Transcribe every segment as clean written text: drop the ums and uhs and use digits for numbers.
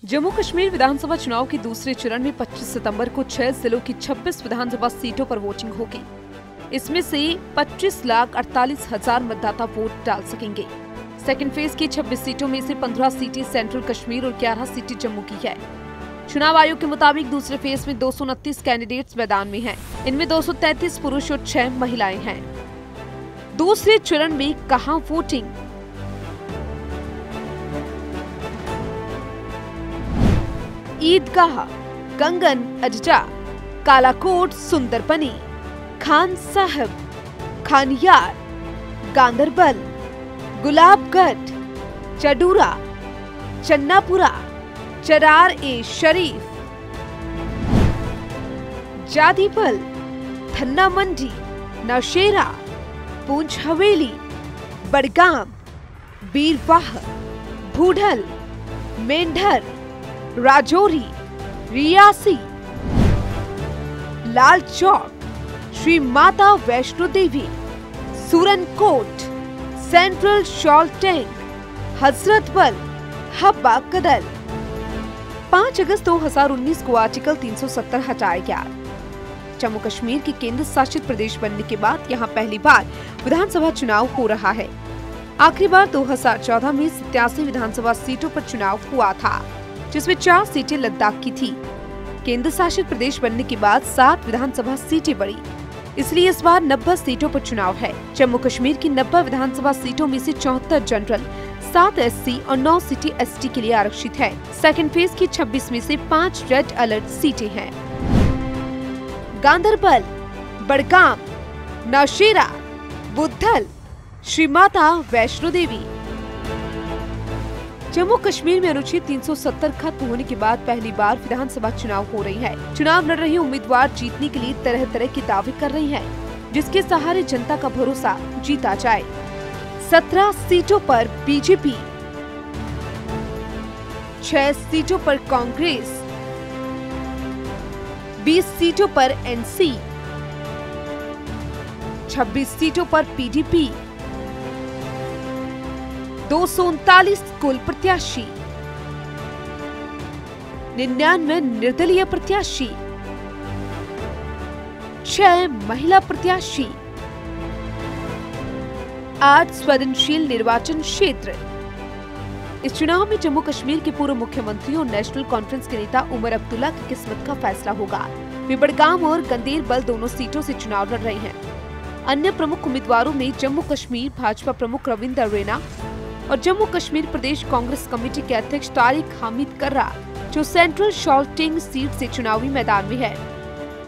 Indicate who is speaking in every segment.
Speaker 1: जम्मू कश्मीर विधानसभा चुनाव के दूसरे चरण में 25 सितंबर को 6 जिलों की 26 विधानसभा सीटों पर वोटिंग होगी। इसमें से 25,48,000 मतदाता वोट डाल सकेंगे। सेकेंड फेज की 26 सीटों में से 15 सीटें सेंट्रल कश्मीर और 11 सीटें जम्मू की है। चुनाव आयोग के मुताबिक दूसरे फेज में 229 कैंडिडेट्स मैदान में हैं। इनमें 233 पुरुष और 6 महिलाएं हैं। दूसरे चरण में कहां वोटिंग? ईदगाह, कंगन अजजा, कालाकोट, सुंदरबनी, खान साहब, खानियार, गांदरबल, गुलाबगढ़, चडूरा, चन्नापुरा, चरार ए शरीफ, जादीपल, थन्ना मंडी, नौशेरा, पूंछ हवेली, बड़गाम, बीरवाह, भूढल, मेंढर, राजौरी, रियासी, लाल चौक, श्री माता वैष्णो देवी, सूरनकोट, सेंट्रल शॉल टैंक, हजरतबल, हब्बा कदल। 5 अगस्त 2019 को आर्टिकल 370 हटाया गया। जम्मू कश्मीर के केंद्र शासित प्रदेश बनने के बाद यहाँ पहली बार विधानसभा चुनाव हो रहा है। आखिरी बार 2014 में 87 विधानसभा सीटों पर चुनाव हुआ था, जिसमें 4 सीटें लद्दाख की थी। केंद्र शासित प्रदेश बनने के बाद 7 विधानसभा सीटें बढ़ी, इसलिए इस बार 90 सीटों पर चुनाव है। जम्मू कश्मीर की 90 विधानसभा सीटों में से 74 जनरल, 7 SC और 9 सीटें ST के लिए आरक्षित है। सेकेंड फेज की 26 में से 5 रेड अलर्ट सीटें हैं। गांदरबल, बड़गाम, नौशेरा, बुद्धल, श्री माता वैष्णो देवी। जम्मू कश्मीर में अनुच्छेद 370 खत्म होने के बाद पहली बार विधानसभा चुनाव हो रही है। चुनाव लड़ रहे उम्मीदवार जीतने के लिए तरह तरह के दावे कर रही हैं, जिसके सहारे जनता का भरोसा जीता जाए। 17 सीटों पर बीजेपी, 6 सीटों पर कांग्रेस, 20 सीटों पर NC, 26 सीटों पर PDP, 239 कुल प्रत्याशी, 99 निर्दलीय प्रत्याशी, 6 महिला प्रत्याशी, 8 संवेदनशील निर्वाचन क्षेत्र। इस चुनाव में जम्मू कश्मीर के पूर्व मुख्यमंत्री और नेशनल कॉन्फ्रेंस के नेता उमर अब्दुल्ला की किस्मत का फैसला होगा। वे बड़गाम और गंदेरबल दोनों सीटों से चुनाव लड़ रहे हैं। अन्य प्रमुख उम्मीदवारों में जम्मू कश्मीर भाजपा प्रमुख रविंदर रैना और जम्मू कश्मीर प्रदेश कांग्रेस कमेटी के अध्यक्ष तारिक हामिद कर्रा, जो सेंट्रल शॉल्टिंग सीट से चुनावी मैदान में है।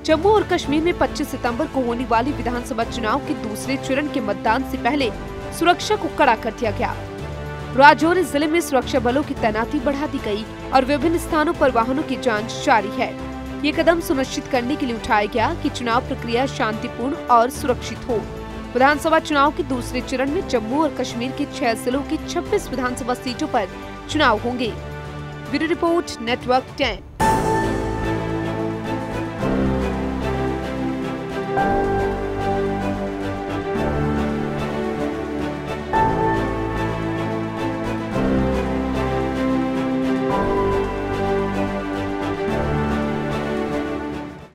Speaker 1: जम्मू और कश्मीर में 25 सितंबर को होने वाली विधानसभा चुनाव के दूसरे चरण के मतदान से पहले सुरक्षा को कड़ा कर दिया गया। राजौरी जिले में सुरक्षा बलों की तैनाती बढ़ा दी गई और विभिन्न स्थानों पर वाहनों की जांच जारी है। ये कदम सुनिश्चित करने के लिए उठाया गया कि चुनाव प्रक्रिया शांतिपूर्ण और सुरक्षित हो। विधानसभा चुनाव के दूसरे चरण में जम्मू और कश्मीर के 6 जिलों की 26 विधानसभा सीटों पर चुनाव होंगे। Bureau report, network 10।